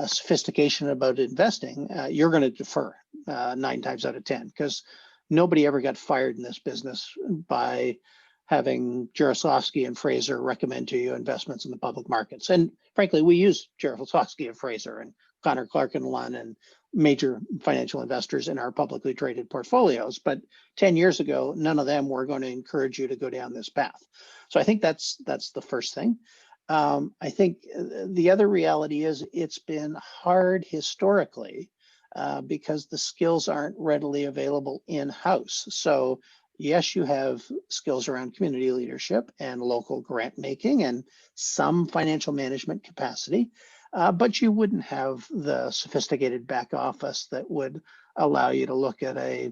sophistication about investing, you're going to defer 9 times out of 10, because nobody ever got fired in this business by having Jarislowsky and Fraser recommend to you investments in the public markets. And frankly, we use Jarislowsky and Fraser and Connor Clark and Lunn and major financial investors in our publicly traded portfolios. But 10 years ago, none of them were going to encourage you to go down this path. So I think that's the first thing. I think the other reality is it's been hard historically because the skills aren't readily available in-house. So yes, you have skills around community leadership and local grant making and some financial management capacity, but you wouldn't have the sophisticated back office that would allow you to look at a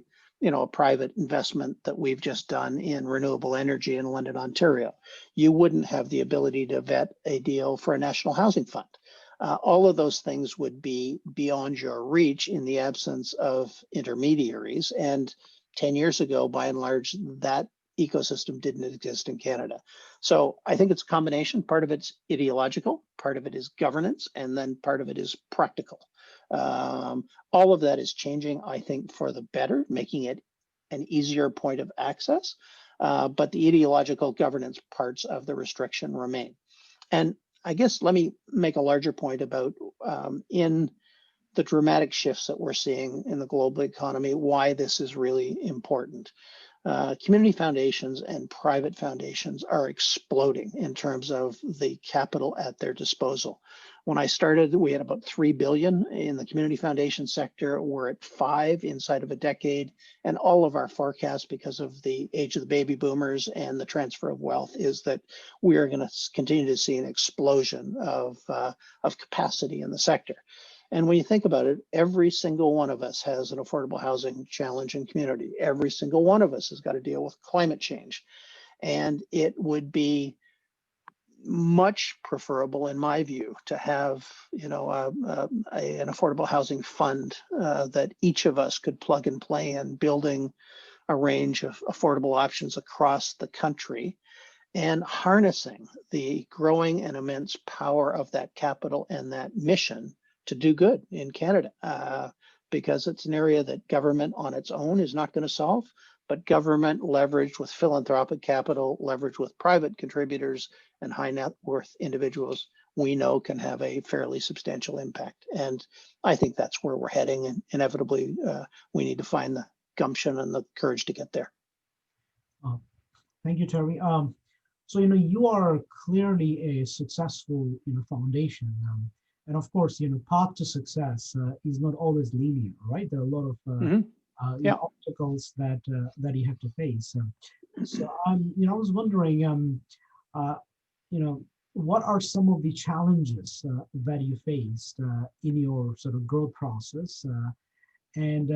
private investment that we've just done in renewable energy in London, Ontario. You wouldn't have the ability to vet a deal for a national housing fund. All of those things would be beyond your reach in the absence of intermediaries. And 10 years ago, by and large, that ecosystem didn't exist in Canada. So I think it's a combination. Part of it's ideological, part of it is governance, and then part of it is practical. All of that is changing, I think, for the better, making it an easier point of access. But the ideological governance parts of the restriction remain. And I guess let me make a larger point about in the dramatic shifts that we're seeing in the global economy, why this is really important. Community foundations and private foundations are exploding in terms of the capital at their disposal. When I started, we had about 3 billion in the community foundation sector. We're at 5 inside of a decade. And all of our forecasts, because of the age of the baby boomers and the transfer of wealth, is that we are going to continue to see an explosion of capacity in the sector. And when you think about it, every single one of us has an affordable housing challenge in community. Every single one of us has got to deal with climate change. And it would be much preferable, in my view, to have an affordable housing fund that each of us could plug and play in, building a range of affordable options across the country and harnessing the growing and immense power of that capital and that mission to do good in Canada, because it's an area that government on its own is not going to solve, but government leveraged with philanthropic capital, leveraged with private contributors and high net worth individuals, we know can have a fairly substantial impact. And I think that's where we're heading, and inevitably we need to find the gumption and the courage to get there. Thank you, Terry. So you are clearly a successful foundation. And of course, path to success is not always linear, right? There are a lot of obstacles that you have to face. So I was wondering, what are some of the challenges that you faced in your sort of growth process, and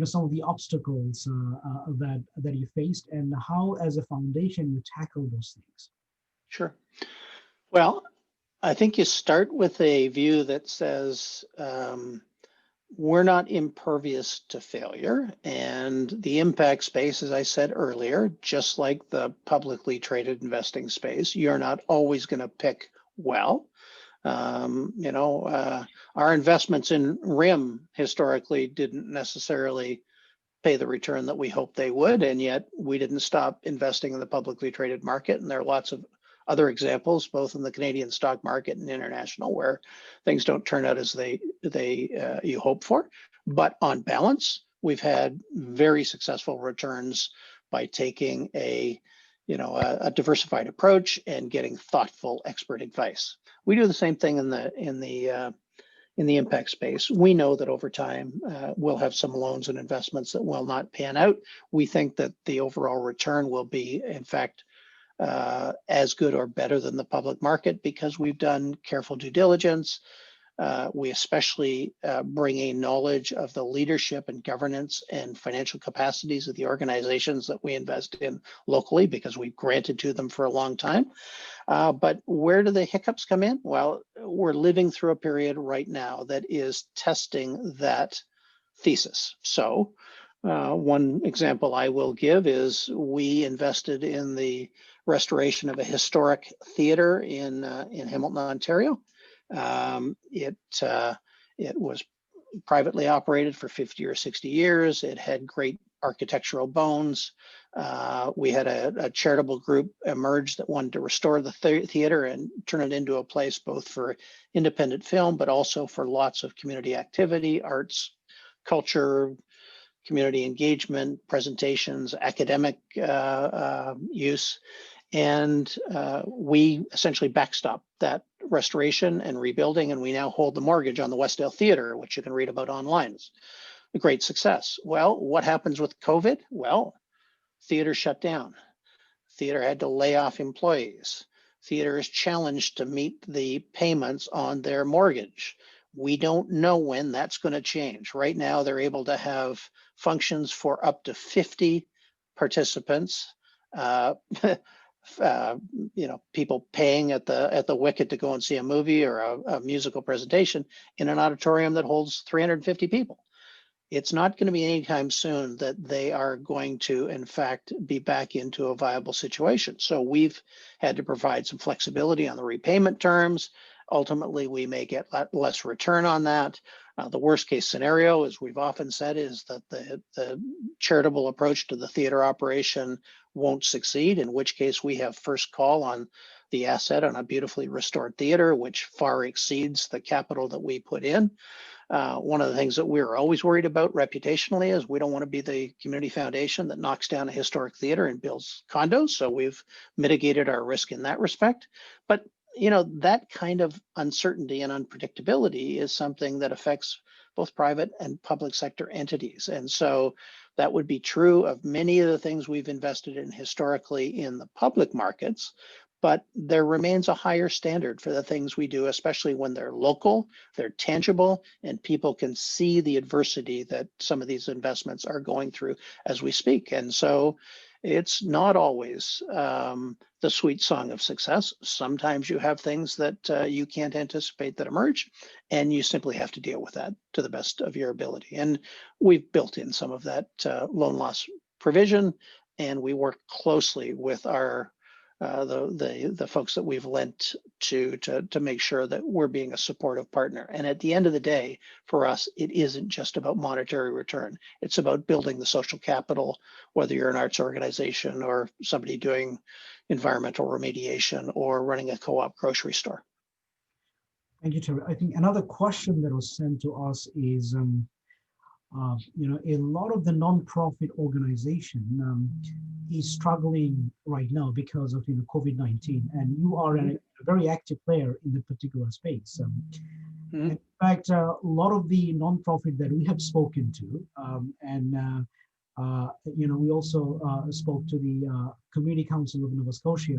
some of the obstacles that you faced, and how, as a foundation, you tackle those things? Sure. Well, I think you start with a view that says we're not impervious to failure, and the impact space, as I said earlier, just like the publicly traded investing space, you're not always going to pick well. Our investments in RIM historically didn't necessarily pay the return that we hoped they would, and yet we didn't stop investing in the publicly traded market. And there are lots of other examples, both in the Canadian stock market and international, where things don't turn out as you hope for. But on balance, we've had very successful returns by taking a diversified approach and getting thoughtful expert advice. We do the same thing in the impact space. We know that over time we'll have some loans and investments that will not pan out. We think that the overall return will be, in fact, as good or better than the public market because we've done careful due diligence. We especially bring a knowledge of the leadership and governance and financial capacities of the organizations that we invest in locally because we've granted to them for a long time. But where do the hiccups come in? Well, we're living through a period right now that is testing that thesis. So one example I will give is we invested in the restoration of a historic theater in Hamilton, Ontario. It was privately operated for 50 or 60 years. It had great architectural bones. We had a charitable group emerge that wanted to restore the theater and turn it into a place both for independent film, but also for lots of community activity, arts, culture, community engagement, presentations, academic use. And we essentially backstopped that restoration and rebuilding, and we now hold the mortgage on the Westdale Theatre, which you can read about online. It's a great success. Well, what happens with COVID? Well, theater shut down. Theater had to lay off employees. Theater is challenged to meet the payments on their mortgage. We don't know when that's going to change. Right now, they're able to have functions for up to 50 participants. People paying at the Wicket to go and see a movie or a musical presentation in an auditorium that holds 350 people. It's not going to be anytime soon that they are going to, in fact, be back into a viable situation. So we've had to provide some flexibility on the repayment terms. Ultimately, we may get less return on that. The worst case scenario, as we've often said, is that the charitable approach to the theater operation won't succeed, in which case we have first call on the asset on a beautifully restored theater, which far exceeds the capital that we put in. One of the things that we're always worried about reputationally is we don't want to be the community foundation that knocks down a historic theater and builds condos. So we've mitigated our risk in that respect. But that kind of uncertainty and unpredictability is something that affects both private and public sector entities. And so that would be true of many of the things we've invested in historically in the public markets. But there remains a higher standard for the things we do, especially when they're local, they're tangible, and people can see the adversity that some of these investments are going through as we speak. And so it's not always the sweet song of success. Sometimes you have things that you can't anticipate that emerge, and you simply have to deal with that to the best of your ability. And we've built in some of that loan loss provision, and we work closely with our the folks that we've lent to make sure that we're being a supportive partner. And at the end of the day, for us, it isn't just about monetary return. It's about building the social capital, whether you're an arts organization or somebody doing environmental remediation or running a co-op grocery store. Thank you, Terry. I think another question that was sent to us is, a lot of the nonprofit organization is struggling right now because of COVID-19, and you are a very active player in the particular space. In fact, a lot of the nonprofit that we have spoken to, we also spoke to the Community Council of Nova Scotia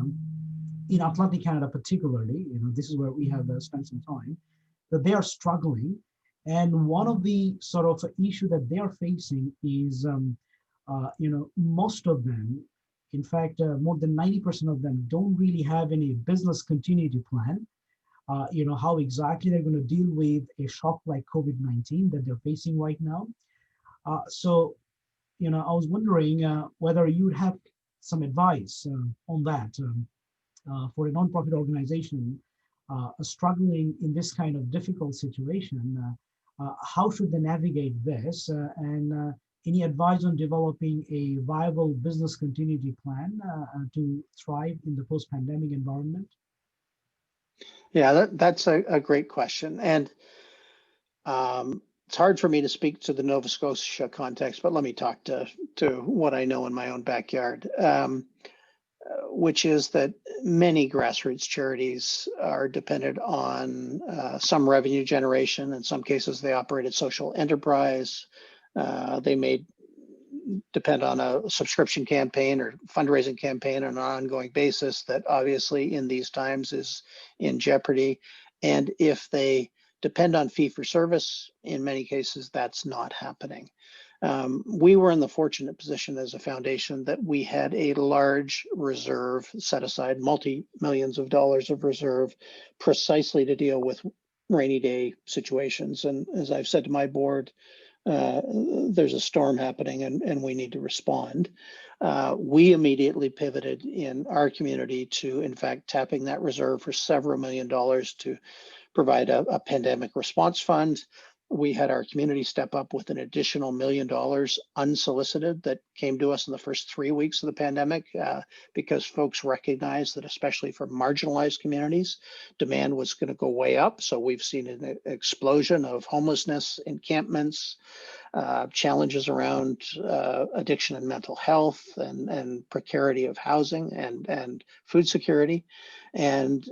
in Atlantic Canada, particularly. This is where we have spent some time. That they are struggling. And one of the sort of issue that they are facing is, most of them, in fact, more than 90% of them don't really have any business continuity plan. How exactly they're going to deal with a shock like COVID-19 that they're facing right now. So, I was wondering whether you would have some advice on that for a nonprofit organization struggling in this kind of difficult situation. How should they navigate this, and any advice on developing a viable business continuity plan to thrive in the post-pandemic environment? Yeah, that's a great question. And it's hard for me to speak to the Nova Scotia context, but let me talk to what I know in my own backyard, which is that many grassroots charities are dependent on some revenue generation. In some cases, they operate as social enterprise. They may depend on a subscription campaign or fundraising campaign on an ongoing basis that obviously in these times is in jeopardy. And if they depend on fee for service, in many cases, that's not happening. We were in the fortunate position as a foundation that we had a large reserve set aside, multi-millions of dollars of reserve, precisely to deal with rainy day situations. And as I've said to my board, there's a storm happening and we need to respond. We immediately pivoted in our community to, in fact, tapping that reserve for several $million to provide a pandemic response fund. We had our community step up with an additional $1 million unsolicited that came to us in the first 3 weeks of the pandemic because folks recognized that, especially for marginalized communities, demand was going to go way up. So we've seen an explosion of homelessness, encampments, challenges around addiction and mental health and precarity of housing and food security. And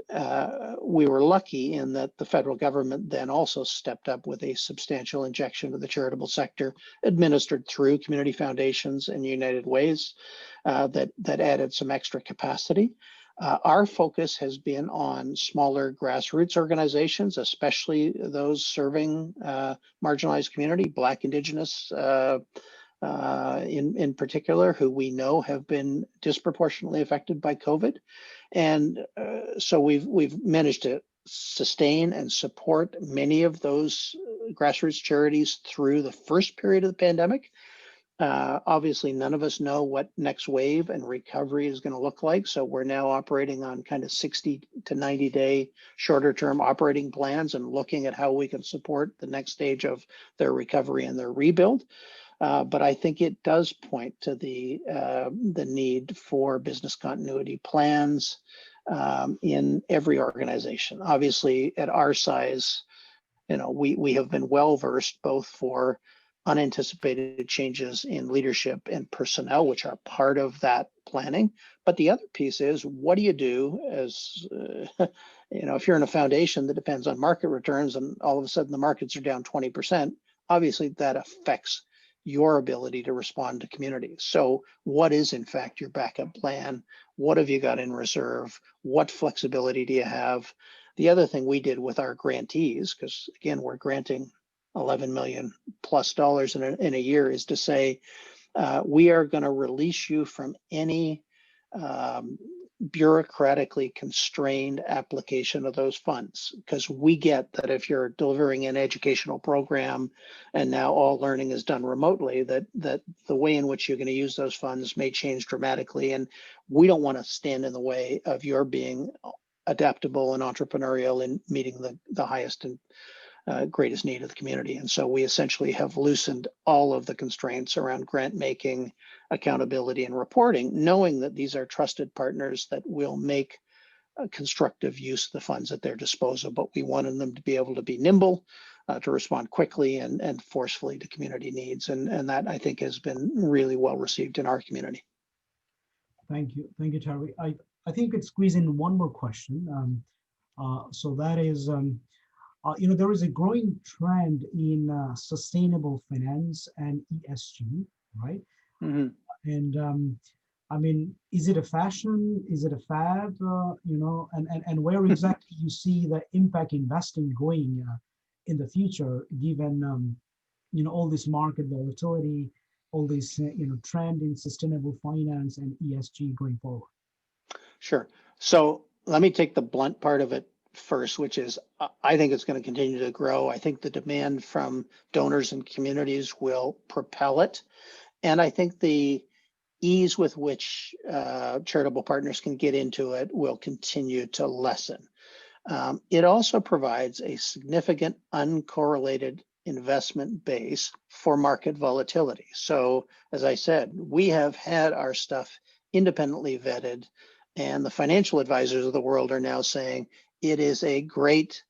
we were lucky in that the federal government then also stepped up with a substantial injection to the charitable sector, administered through community foundations and United Ways, that added some extra capacity. Our focus has been on smaller grassroots organizations, especially those serving marginalized community, Black, Indigenous in particular, who we know have been disproportionately affected by COVID. And so we've managed to sustain and support many of those grassroots charities through the first period of the pandemic. Obviously, none of us know what next wave and recovery is going to look like. So we're now operating on kind of 60 to 90 day shorter term operating plans and looking at how we can support the next stage of their recovery and their rebuild. But I think it does point to the need for business continuity plans in every organization. Obviously, at our size, we have been well versed both for unanticipated changes in leadership and personnel, which are part of that planning. But the other piece is, what do you do as, if you're in a foundation that depends on market returns and all of a sudden the markets are down 20%, obviously that affects your ability to respond to communities. So what is in fact your backup plan? What have you got in reserve? What flexibility do you have? The other thing we did with our grantees, because again, we're granting $11 million plus in a year, is to say, we are going to release you from any bureaucratically constrained application of those funds, because we get that if you're delivering an educational program and now all learning is done remotely, that the way in which you're going to use those funds may change dramatically, and we don't want to stand in the way of your being adaptable and entrepreneurial in meeting the highest and greatest need of the community. And so we essentially have loosened all of the constraints around grant making, accountability, and reporting, knowing that these are trusted partners that will make a constructive use of the funds at their disposal. But we wanted them to be able to be nimble, to respond quickly and forcefully to community needs. And that, I think, has been really well received in our community. Thank you, Terry. I think we could squeeze in one more question. So that is, there is a growing trend in sustainable finance and ESG, right? Mm-hmm. And I mean, is it a fashion? Is it a fad? And where exactly you see the impact investing going in the future, given all this market volatility, all this trend in sustainable finance and ESG going forward? Sure. So let me take the blunt part of it first, which is I think it's going to continue to grow. I think the demand from donors and communities will propel it. And I think the ease with which charitable partners can get into it will continue to lessen. It also provides a significant uncorrelated investment base for market volatility. So as I said, we have had our stuff independently vetted, and the financial advisors of the world are now saying it is a great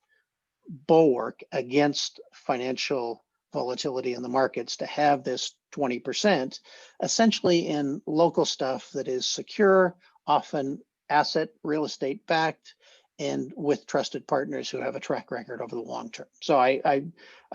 bulwark against financial volatility in the markets to have this 20% essentially in local stuff that is secure, often asset real estate backed, and with trusted partners who have a track record over the long term. So I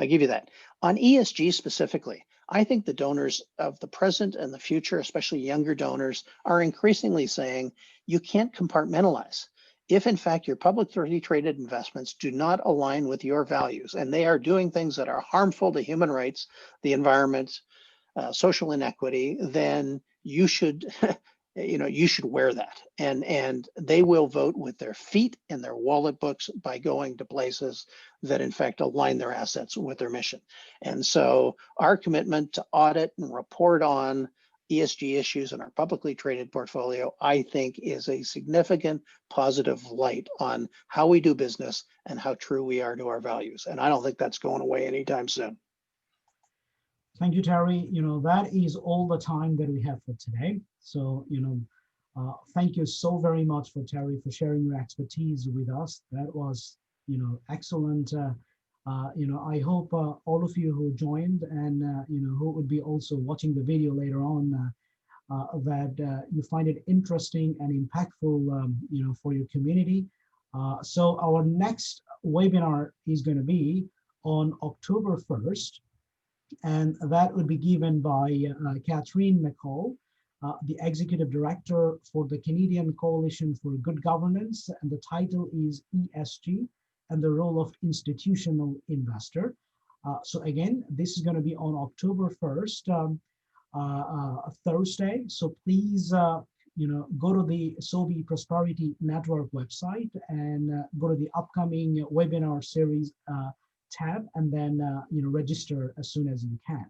give you that. On ESG specifically, I think the donors of the present and the future, especially younger donors, are increasingly saying you can't compartmentalize. If in fact your publicly traded investments do not align with your values and they are doing things that are harmful to human rights, the environment, social inequity, then you should you should wear that. And they will vote with their feet and their wallet books by going to places that in fact align their assets with their mission. And so our commitment to audit and report on ESG issues in our publicly traded portfolio, I think, is a significant positive light on how we do business and how true we are to our values. And I don't think that's going away anytime soon. Thank you, Terry. That is all the time that we have for today. So, thank you so very much for Terry for sharing your expertise with us. That was, excellent I hope all of you who joined and who would be also watching the video later on, that you find it interesting and impactful, for your community. So our next webinar is going to be on October 1st, and that would be given by Catherine McCall, the Executive Director for the Canadian Coalition for Good Governance, and the title is ESG and the Role of Institutional Investor. So again, this is going to be on October 1st, Thursday. So please, go to the Sobey Prosperity Network website and go to the upcoming webinar series tab, and then register as soon as you can.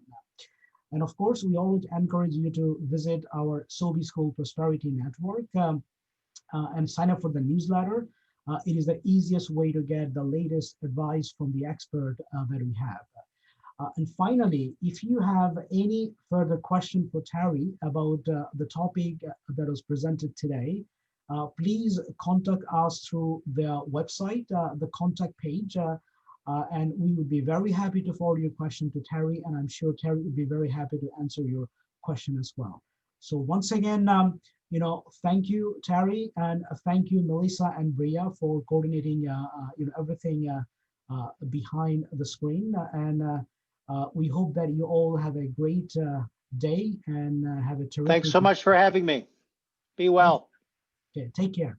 And of course, we always encourage you to visit our Sobey School Prosperity Network and sign up for the newsletter. It is the easiest way to get the latest advice from the expert that we have. And finally, if you have any further question for Terry about the topic that was presented today, please contact us through the website, the contact page, and we would be very happy to forward your question to Terry, and I'm sure Terry would be very happy to answer your question as well. So once again, thank you, Terry, and thank you, Melissa and Bria, for coordinating everything behind the screen. And we hope that you all have a great day and have a terrific. Thanks so much for having me. Be well. Okay, take care.